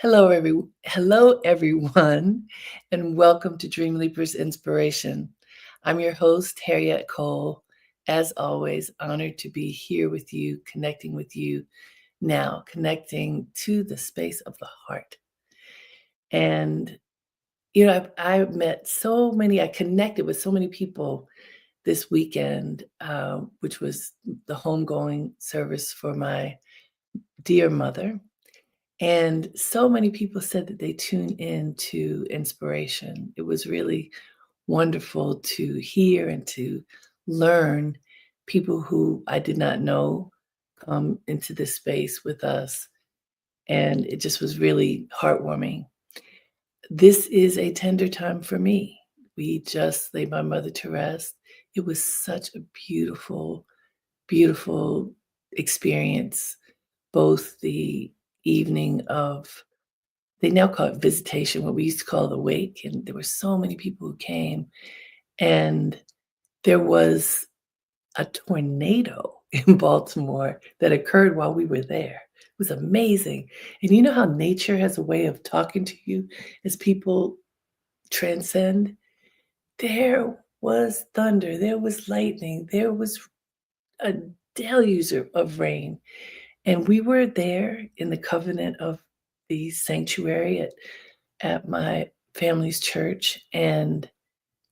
Hello everyone, and welcome to Dreamleapers Inspiration. I'm your host, Harriet Cole. As always, honored to be here with you, connecting with you now, connecting to the space of the heart. And I've met I connected with so many people this weekend, which was the homegoing service for my dear mother. And so many people said that they tune in to inspiration. It was really wonderful to hear and to learn people who I did not know come into this space with us. And it just was really heartwarming. This is a tender time for me. We just laid my mother to rest. It was such a beautiful, beautiful experience, both the evening of they now call it visitation, what we used to call the wake, and there were so many people who came, and there was a tornado in Baltimore that occurred while we were there. It was amazing, and you know how nature has a way of talking to you as people transcend? There was thunder, there was lightning, there was a deluge of rain, and we were there in the covenant of the sanctuary at my family's church, and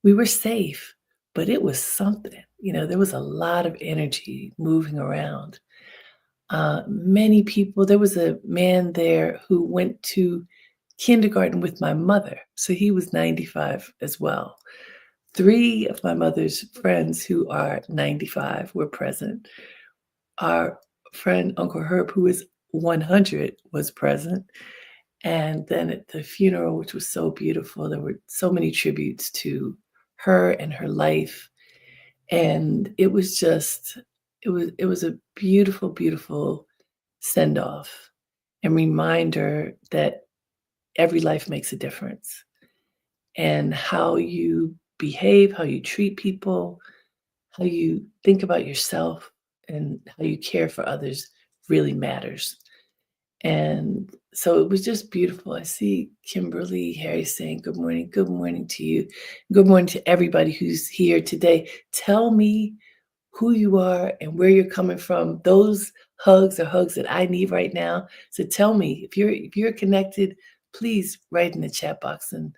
we were safe, but it was something. There was a lot of energy moving around. Many people, there was a man there who went to kindergarten with my mother, so he was 95 as well. Three of my mother's friends who are 95 were present. Our friend Uncle Herb, who is 100, was present. And then at the funeral, which was so beautiful, there were so many tributes to her and her life. And it was a beautiful, beautiful send off and reminder that every life makes a difference. And how you behave, how you treat people, how you think about yourself, and how you care for others really matters. And so it was just beautiful. I see Kimberly Harry saying, good morning to you. Good morning to everybody who's here today. Tell me who you are and where you're coming from. Those hugs are hugs that I need right now. So tell me if you're connected, please write in the chat box and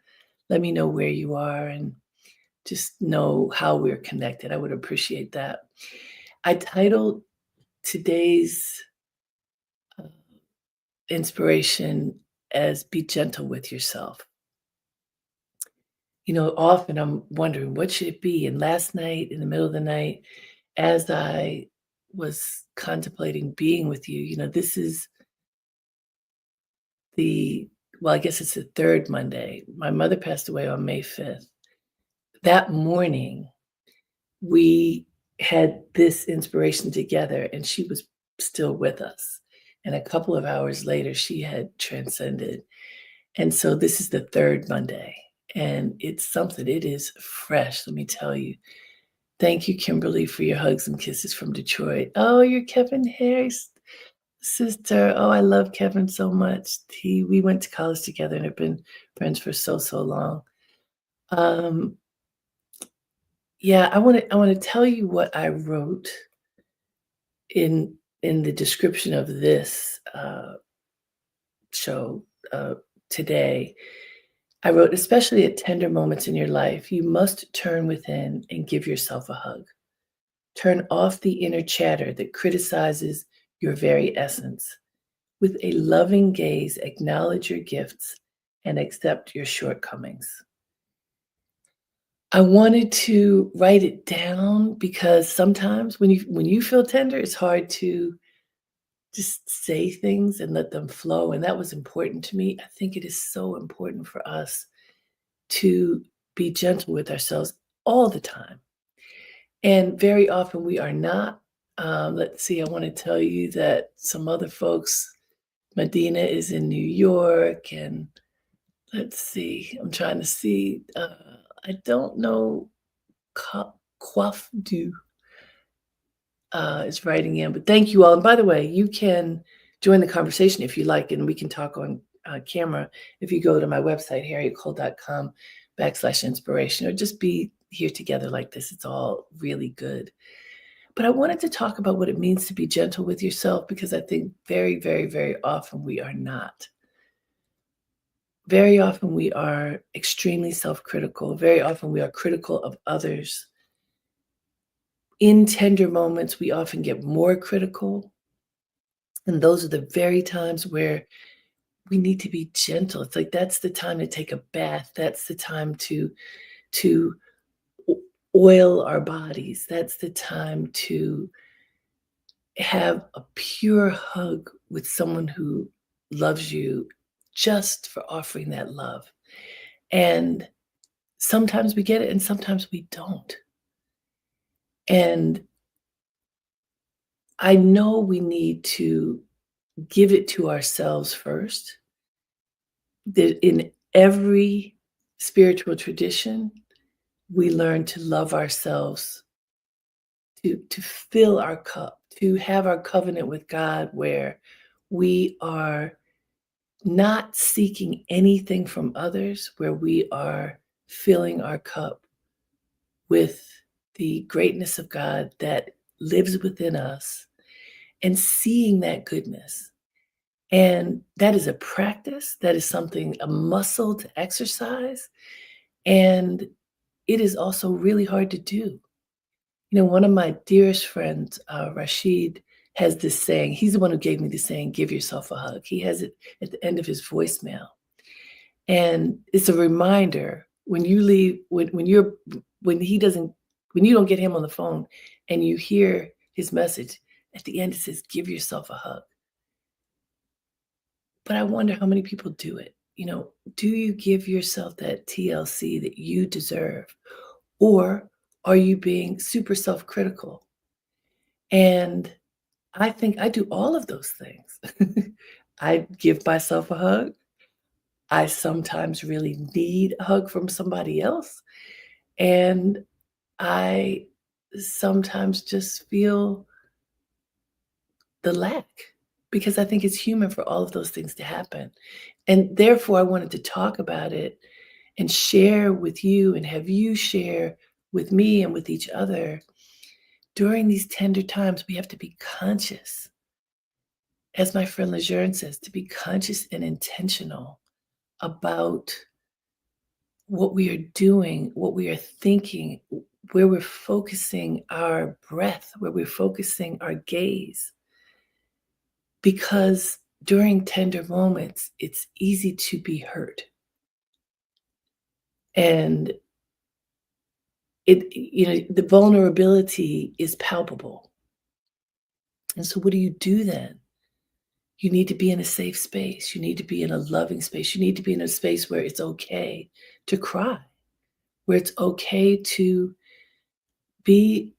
let me know where you are and just know how we're connected. I would appreciate that. I titled today's uh, inspiration as Be Gentle with Yourself. Often I'm wondering what should it be? And last night, in the middle of the night, as I was contemplating being with you, this is I guess it's the third Monday. My mother passed away on May 5th. That morning, we had this inspiration together, and she was still with us. And a couple of hours later, she had transcended. And so this is the third Monday, and it's something. It is fresh, let me tell you. Thank you, Kimberly, for your hugs and kisses from Detroit. Oh, you're Kevin Harris' sister. Oh, I love Kevin so much. We went to college together and have been friends for so, so long. Yeah, I want to tell you what I wrote in the description of this show today. I wrote, especially at tender moments in your life, you must turn within and give yourself a hug. Turn off the inner chatter that criticizes your very essence. With a loving gaze, acknowledge your gifts and accept your shortcomings. I wanted to write it down because sometimes when you feel tender, it's hard to just say things and let them flow, and that was important to me. I think it is so important for us to be gentle with ourselves all the time. And very often we are not. Let's see, I want to tell you that some other folks, Medina is in New York, and let's see, I'm trying to see. I don't know. Quaff du is writing in, but thank you all. And by the way, you can join the conversation if you like, and we can talk on camera if you go to my website, harrietcole.com/inspiration, or just be here together like this. It's all really good. But I wanted to talk about what it means to be gentle with yourself, because I think very, very, very often we are not. Very often we are extremely self-critical. Very often we are critical of others. In tender moments, we often get more critical. And those are the very times where we need to be gentle. It's like that's the time to take a bath. That's the time to oil our bodies. That's the time to have a pure hug with someone who loves you, just for offering that love. And sometimes we get it and sometimes we don't. And I know we need to give it to ourselves first. That in every spiritual tradition, we learn to love ourselves, to fill our cup, to have our covenant with God where we are not seeking anything from others, where we are filling our cup with the greatness of God that lives within us, and seeing that goodness. And that is a practice, that is something, a muscle to exercise. And it is also really hard to do. You know, one of my dearest friends, Rashid, has this saying. He's the one who gave me the saying, give yourself a hug. He has it at the end of his voicemail. And it's a reminder when you leave, when he doesn't, when you don't get him on the phone and you hear his message, at the end it says, give yourself a hug. But I wonder how many people do it. You know, do you give yourself that TLC that you deserve? Or are you being super self-critical? And I think I do all of those things. I give myself a hug. I sometimes really need a hug from somebody else. And I sometimes just feel the lack, because I think it's human for all of those things to happen. And therefore, I wanted to talk about it and share with you and have you share with me and with each other. During these tender times, we have to be conscious. As my friend Lejeune says, to be conscious and intentional about what we are doing, what we are thinking, where we're focusing our breath, where we're focusing our gaze. Because during tender moments, it's easy to be hurt. And the vulnerability is palpable. And so what do you do then? You need to be in a safe space. You need to be in a loving space. You need to be in a space where it's okay to cry, where it's okay to be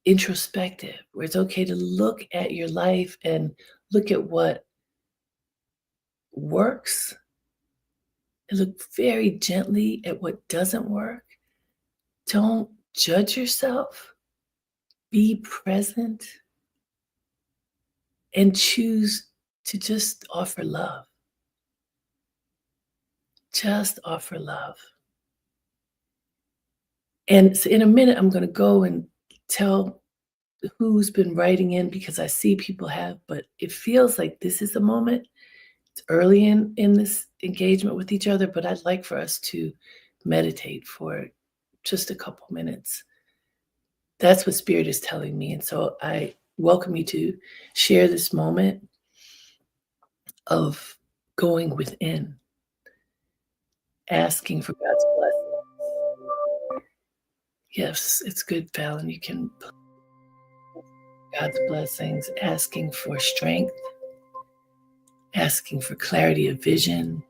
introspective, where it's okay to look at your life and look at what works and look very gently at what doesn't work. Don't judge yourself. Be present and choose to just offer love. Just offer love. And so in a minute, I'm going to go and tell who's been writing in, because I see people have, but it feels like this is the moment. It's early in this engagement with each other, but I'd like for us to meditate for just a couple minutes. That's what Spirit is telling me. And so I welcome you to share this moment of going within, asking for God's blessing. Yes, it's good, Fallon. You can put God's blessings, asking for strength, asking for clarity of vision,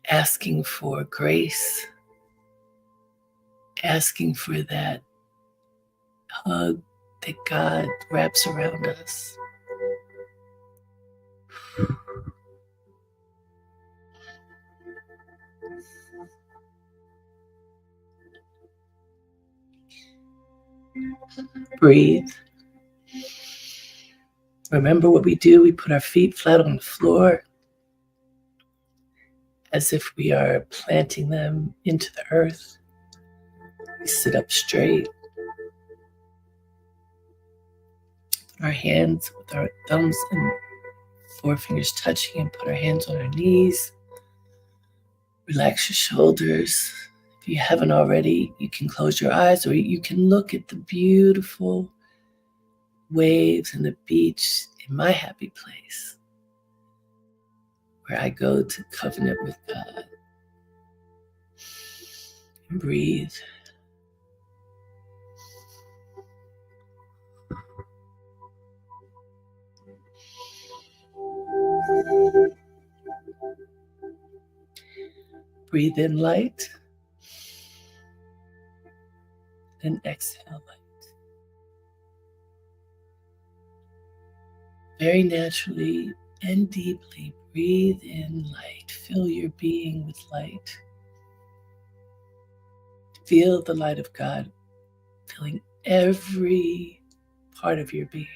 asking for grace, asking for that hug that God wraps around us. Breathe. Remember what we do. We put our feet flat on the floor. as if we are planting them into the earth. We sit up straight, our hands with our thumbs and forefingers touching, and put our hands on our knees. Relax your shoulders. If you haven't already, you can close your eyes or you can look at the beautiful waves and the beach in my happy place, where I go to covenant with God. And breathe. Breathe in light and exhale light. Very naturally and deeply breathe in light. Fill your being with light. Feel the light of God filling every part of your being.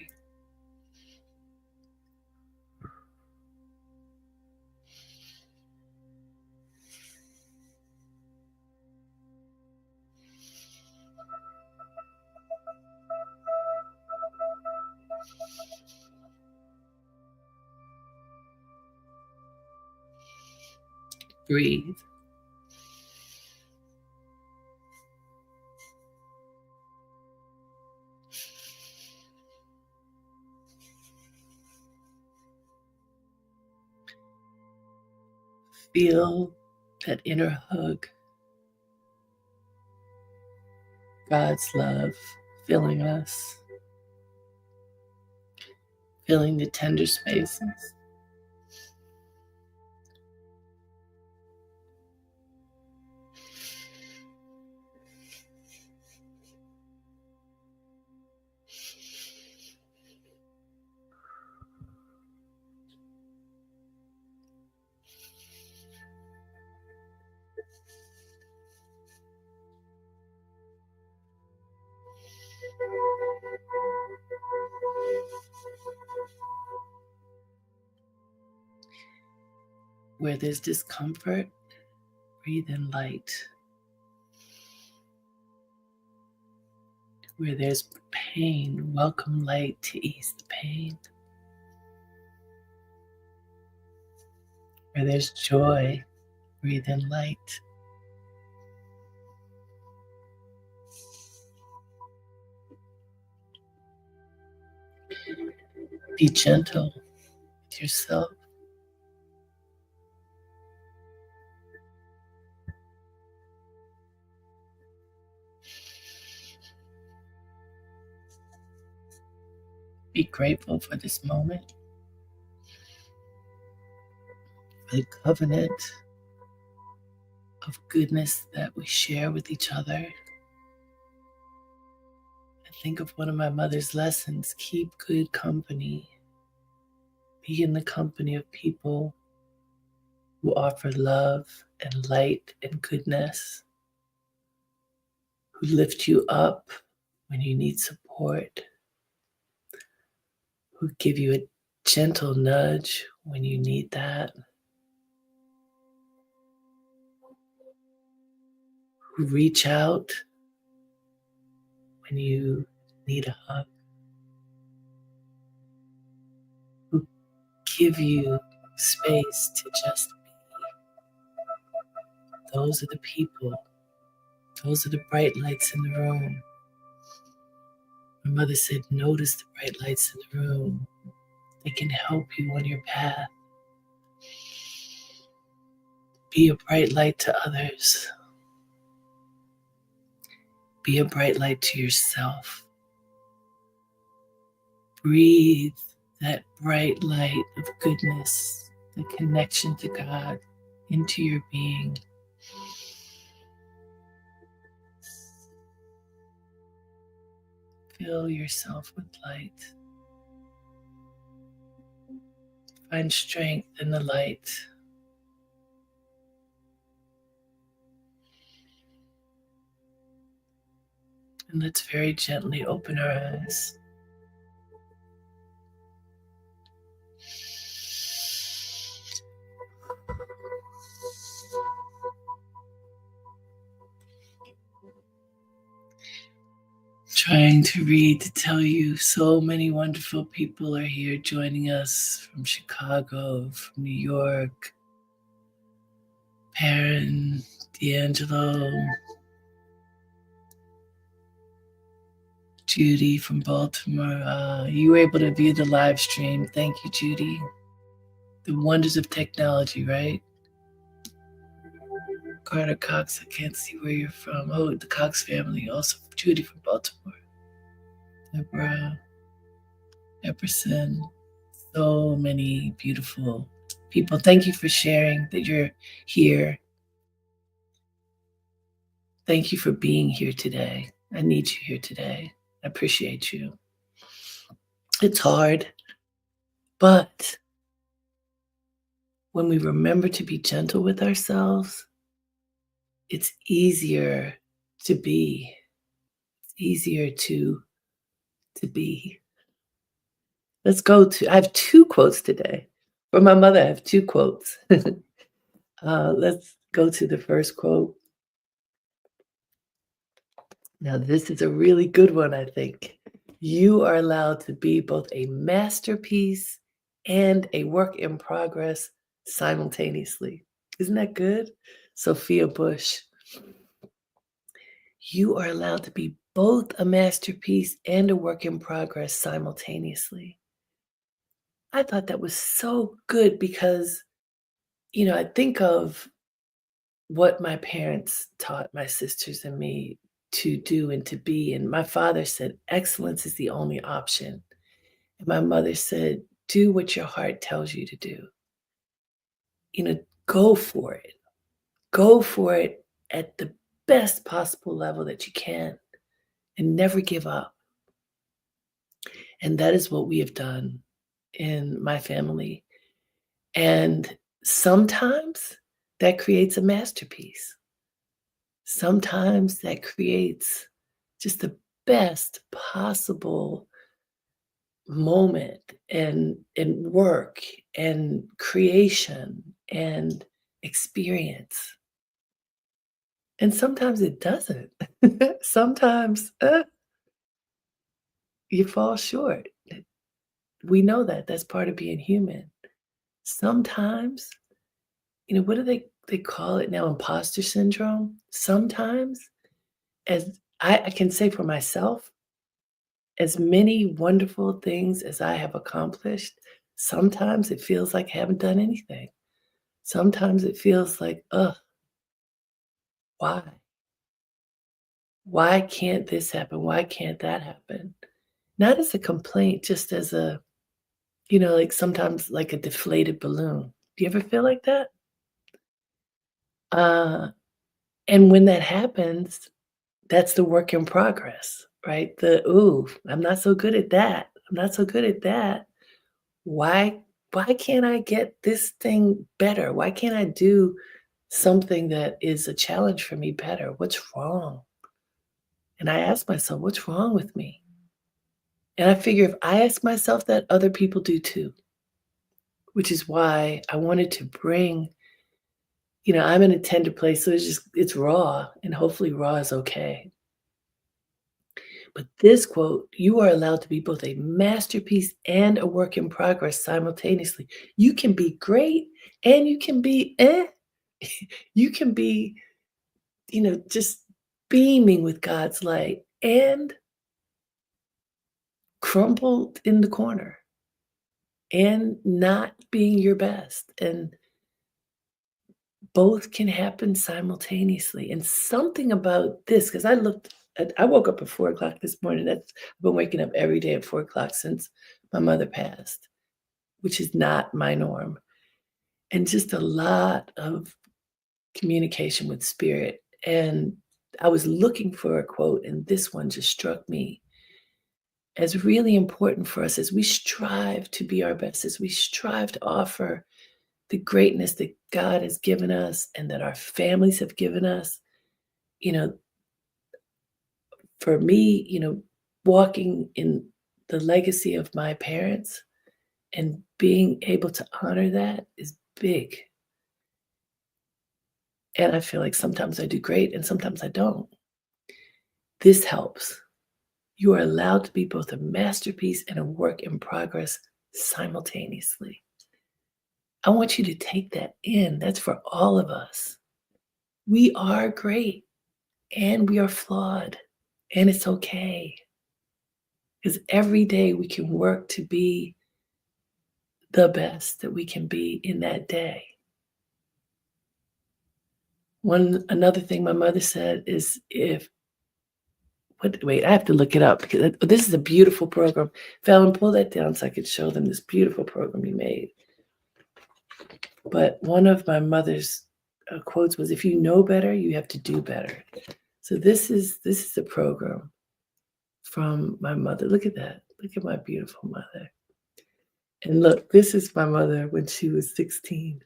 Breathe. Feel that inner hug. God's love filling us. Filling the tender spaces. Where there's discomfort, breathe in light. Where there's pain, welcome light to ease the pain. Where there's joy, breathe in light. Be gentle with yourself. Be grateful for this moment, for the covenant of goodness that we share with each other. I think of one of my mother's lessons: keep good company. Be in the company of people who offer love and light and goodness, who lift you up when you need support, who give you a gentle nudge when you need that, who reach out when you need a hug, who give you space to just be. Those are the people. Those are the bright lights in the room. My mother said, notice the bright lights in the room. They can help you on your path. Be a bright light to others. Be a bright light to yourself. Breathe that bright light of goodness, the connection to God into your being. Fill yourself with light. Find strength in the light. And let's very gently open our eyes. Trying to read to tell you so many wonderful people are here joining us from Chicago, from New York. Perrin, D'Angelo, Judy from Baltimore. You were able to view the live stream. Thank you, Judy. The wonders of technology, right? Carter Cox, I can't see where you're from. Oh, the Cox family. Also, Judy from Baltimore. Deborah, Epperson. So many beautiful people. Thank you for sharing that you're here. Thank you for being here today. I need you here today. I appreciate you. It's hard, but when we remember to be gentle with ourselves, it's easier to be. It's easier to be. Let's go to, I have 2 quotes today. From my mother, I have 2 quotes. Let's go to the first quote. Now, this is a really good one, I think. You are allowed to be both a masterpiece and a work in progress simultaneously. Isn't that good? Sophia Bush. You are allowed to be both a masterpiece and a work in progress simultaneously. I thought that was so good because, I think of what my parents taught my sisters and me to do and to be. And my father said, excellence is the only option. And my mother said, do what your heart tells you to do. Go for it. Go for it at the best possible level that you can and never give up. And that is what we have done in my family. And sometimes that creates a masterpiece. Sometimes that creates just the best possible moment and work and creation and experience. And sometimes it doesn't. Sometimes you fall short. We know that. That's part of being human. Sometimes, what do they call it now? Imposter syndrome. Sometimes, as I can say for myself, as many wonderful things as I have accomplished, sometimes it feels like I haven't done anything. Sometimes it feels like, ugh, why? Why can't this happen? Why can't that happen? Not as a complaint, just as a, like sometimes like a deflated balloon. Do you ever feel like that? Uh, and when that happens, that's the work in progress, right? Ooh, I'm not so good at that. I'm not so good at that. Why why can't I get this thing better? Why can't I do something that is a challenge for me better? What's wrong? And I ask myself, what's wrong with me? And I figure if I ask myself that, other people do too, which is why I wanted to bring, I'm in a tender place, so it's raw, and hopefully raw is okay. But this quote, you are allowed to be both a masterpiece and a work in progress simultaneously. You can be great and you can be You can be, just beaming with God's light and crumpled in the corner and not being your best. And both can happen simultaneously. And something about this, because I woke up at 4 o'clock this morning. I've been waking up every day at 4 o'clock since my mother passed, which is not my norm. And just a lot of communication with spirit. And I was looking for a quote, and this one just struck me as really important for us as we strive to be our best, as we strive to offer the greatness that God has given us and that our families have given us. You know, for me, walking in the legacy of my parents and being able to honor that is big. And I feel like sometimes I do great and sometimes I don't. This helps. You are allowed to be both a masterpiece and a work in progress simultaneously. I want you to take that in. That's for all of us. We are great and we are flawed, and it's okay because every day we can work to be the best that we can be in that day. Another thing my mother said is wait, I have to look it up because this is a beautiful program. Fallon, pull that down so I could show them this beautiful program you made. But one of my mother's quotes was, "If you know better, you have to do better." So this is a program from my mother. Look at that. Look at my beautiful mother. And look, this is my mother when she was 16.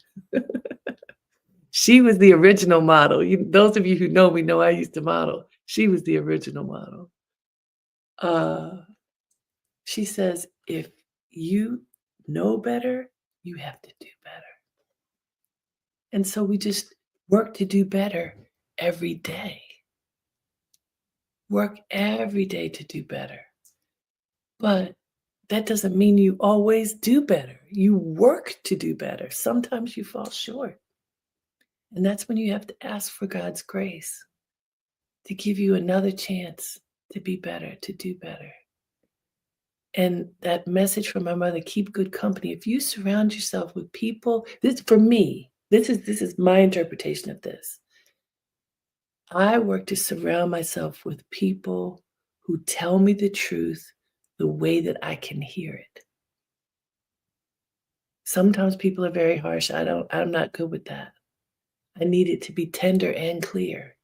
She was the original model. Those of you who know me know I used to model. She was the original model. Uh, she says, if you know better, you have to do better. And so we just work to do better every day. Work every day to do better. But that doesn't mean you always do better. You work to do better. Sometimes you fall short. And that's when you have to ask for God's grace to give you another chance to be better, to do better. And that message from my mother, keep good company. If you surround yourself with people, this for me, this is my interpretation of this. I work to surround myself with people who tell me the truth the way that I can hear it. Sometimes people are very harsh. I'm not good with that. I need it to be tender and clear.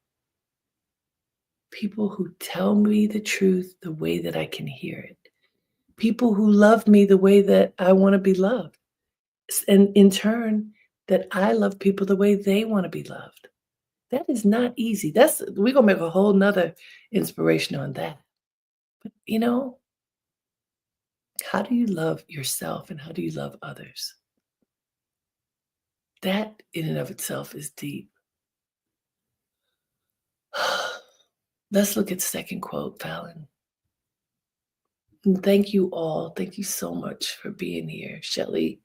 People who tell me the truth the way that I can hear it. People who love me the way that I want to be loved. And in turn, that I love people the way they want to be loved. That is not easy. We're gonna make a whole nother inspiration on that. But how do you love yourself and how do you love others? That in and of itself is deep. Let's look at the second quote, Fallon. And thank you all. Thank you so much for being here. Shelley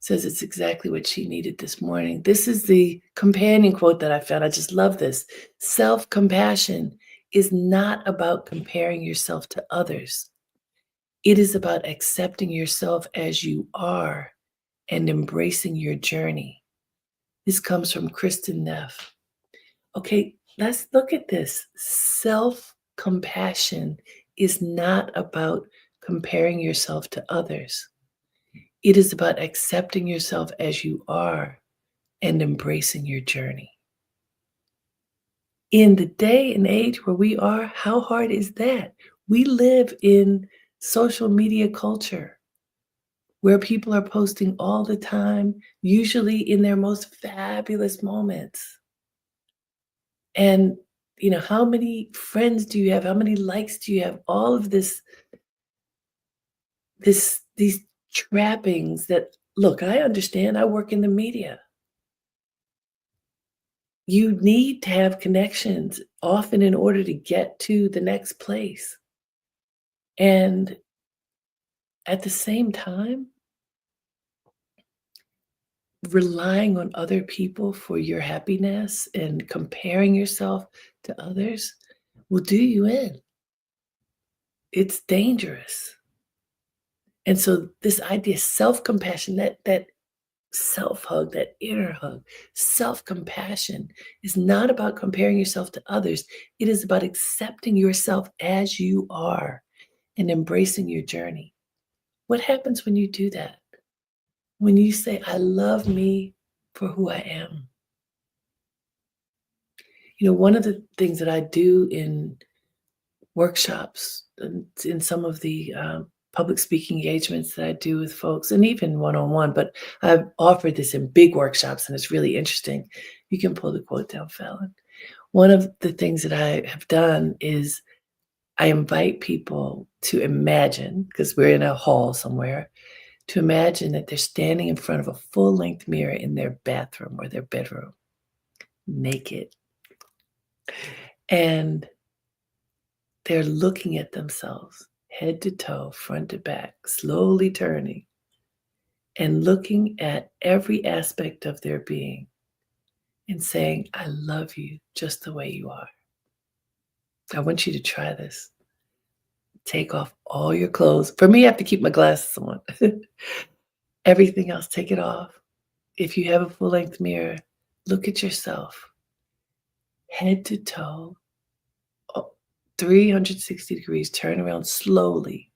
says it's exactly what she needed this morning. This is the companion quote that I found. I just love this. Self-compassion is not about comparing yourself to others. It is about accepting yourself as you are and embracing your journey. This comes from Kristen Neff. Okay, let's look at this. Self-compassion is not about comparing yourself to others. It is about accepting yourself as you are and embracing your journey. In the day and age where we are, how hard is that? We live in social media culture where people are posting all the time, usually in their most fabulous moments. And how many friends do you have? How many likes do you have? All of these trappings that, look, I understand. I work in the media. You need to have connections often in order to get to the next place. And at the same time, relying on other people for your happiness and comparing yourself to others will do you in. It's dangerous. And so this idea, self-compassion, that self-hug, that inner hug, self-compassion is not about comparing yourself to others. It is about accepting yourself as you are and embracing your journey. What happens when you do that? When you say, I love me for who I am. One of the things that I do in workshops and in some of the public speaking engagements that I do with folks, and even one-on-one, but I've offered this in big workshops, and it's really interesting. You can pull the quote down, Fallon. One of the things that I have done is I invite people to imagine, because we're in a hall somewhere, to imagine that they're standing in front of a full-length mirror in their bathroom or their bedroom, naked. And they're looking at themselves, head to toe, front to back, slowly turning and looking at every aspect of their being and saying, I love you just the way you are. I want you to try this. Take off all your clothes. For me, I have to keep my glasses on. Everything else, take it off. If you have a full length mirror, look at yourself, head to toe, 360 degrees, turn around slowly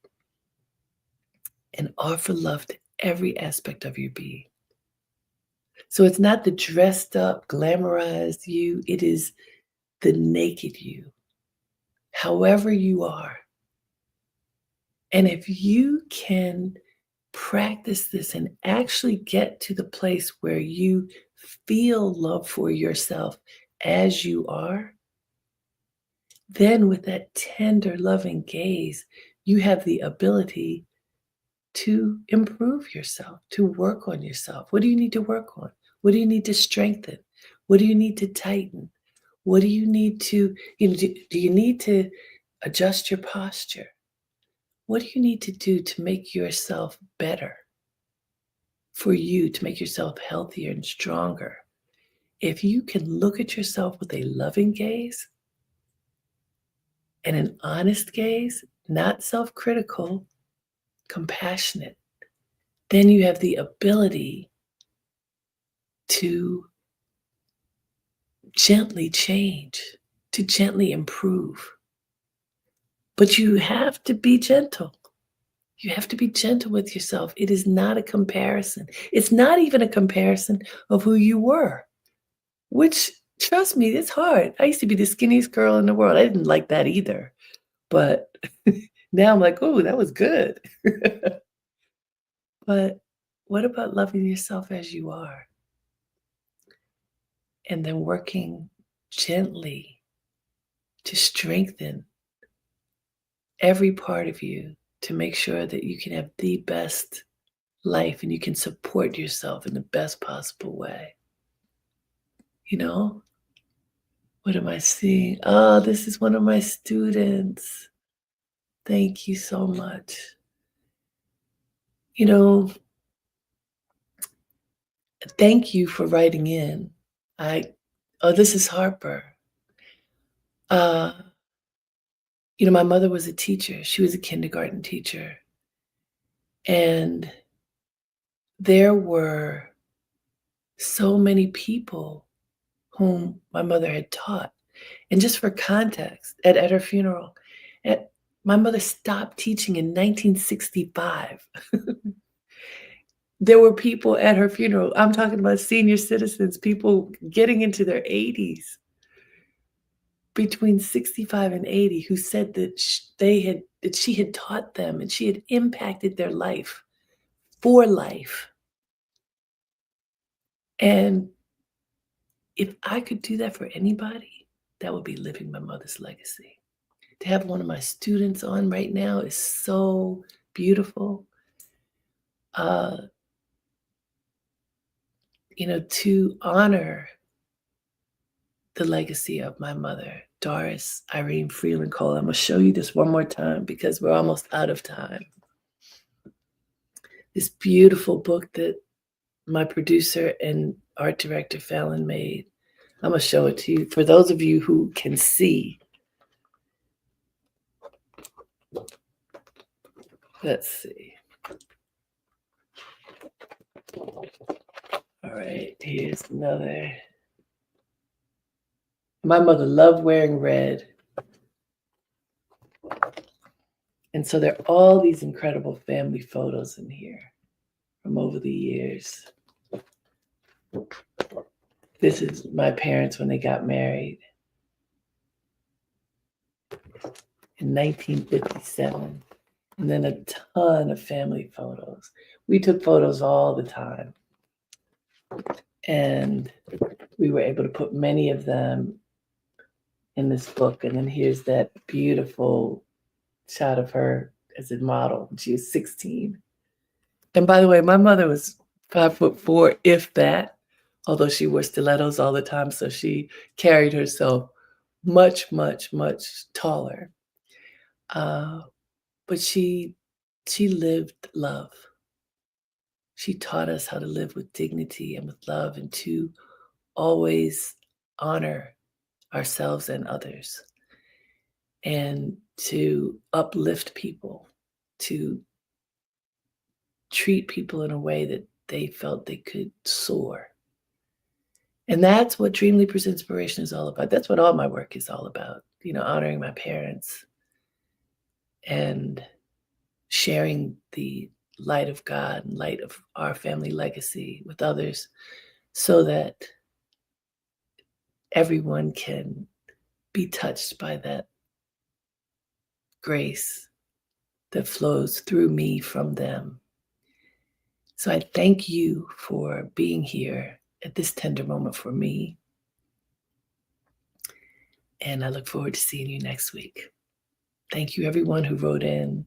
and offer love to every aspect of your being. So it's not the dressed up, glamorized you, it is the naked you, however you are. And if you can practice this and actually get to the place where you feel love for yourself as you are, then with that tender, loving gaze, you have the ability to improve yourself, to work on yourself. What do you need to work on? What do you need to strengthen? What do you need to tighten? What do you need to, do you need to adjust your posture? What do you need to do to make yourself better? For you to make yourself healthier and stronger. If you can look at yourself with a loving gaze and an honest gaze, not self-critical, compassionate, then you have the ability to gently change, to gently improve. But you have to be gentle. You have to be gentle with yourself. It is not a comparison. It's not even a comparison of who you were, which, trust me, it's hard. I used to be the skinniest girl in the world. I didn't like that either. But now I'm like, oh, that was good. But what about loving yourself as you are? And then working gently to strengthen every part of you to make sure that you can have the best life and you can support yourself in the best possible way. What am I seeing? Oh, this is one of my students. Thank you so much. Thank you for writing in. This is Harper. Uh, my mother was a teacher. She was a kindergarten teacher. And there were so many people whom my mother had taught. And just for context, at her funeral, my mother stopped teaching in 1965. There were people at her funeral. I'm talking about senior citizens, people getting into their 80s, between 65 and 80, who said that she had taught them and she had impacted their life for life. And if I could do that for anybody, that would be living my mother's legacy. To have one of my students on right now is so beautiful. To honor the legacy of my mother, Doris Irene Freeland Cole. I'm going to show you this one more time because we're almost out of time. This beautiful book that my producer and art director Fallon made. I'm going to show it to you for those of you who can see. Let's see. All right, here's another. My mother loved wearing red. And so there are all these incredible family photos in here from over the years. This is my parents when they got married in 1957. And then a ton of family photos. We took photos all the time. And we were able to put many of them in this book. And then here's that beautiful shot of her as a model when she was 16. And by the way, my mother was 5'4", if that, although she wore stilettos all the time. So she carried herself much, much, much taller. uh, but she lived love. She taught us how to live with dignity and with love and to always honor ourselves and others and to uplift people, to treat people in a way that they felt they could soar. And that's what Dreamleapers Inspiration is all about. That's what all my work is all about, honoring my parents and sharing the light of God and light of our family legacy with others so that everyone can be touched by that grace that flows through me from them. So I thank you for being here at this tender moment for me. And I look forward to seeing you next week. Thank you, everyone who wrote in.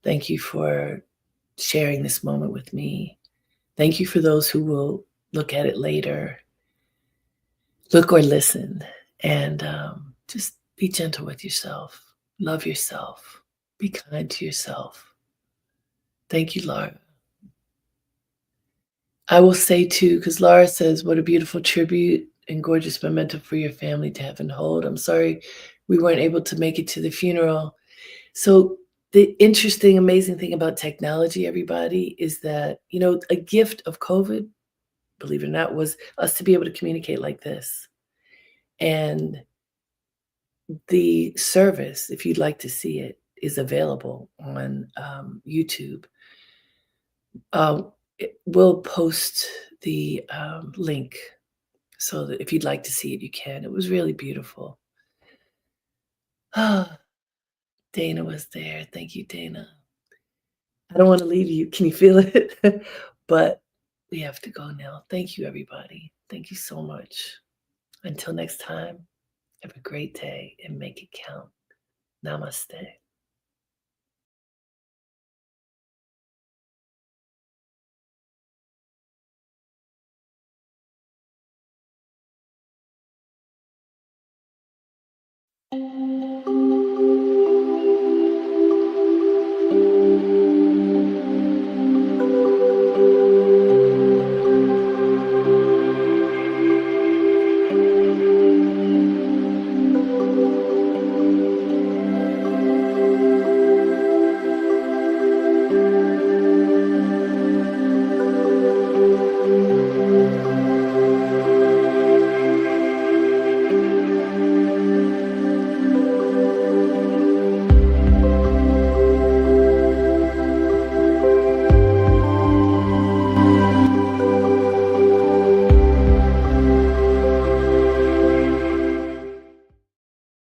Thank you for sharing this moment with me. Thank you for those who will look at it later, look or listen, and just be gentle with yourself. Love yourself. Be kind to yourself. Thank you, Laura. I will say too, because Laura says, what a beautiful tribute and gorgeous memento for your family to have and hold. I'm sorry we weren't able to make it to the funeral. So the interesting, amazing thing about technology, everybody, is that, a gift of COVID, believe it or not, was us to be able to communicate like this. And the service, if you'd like to see it, is available on YouTube. We'll post the link so that if you'd like to see it, you can. It was really beautiful. Ah, Dana was there. Thank you, Dana. I don't want to leave you. Can you feel it? But we have to go now. Thank you, everybody. Thank you so much. Until next time, have a great day and make it count. Namaste.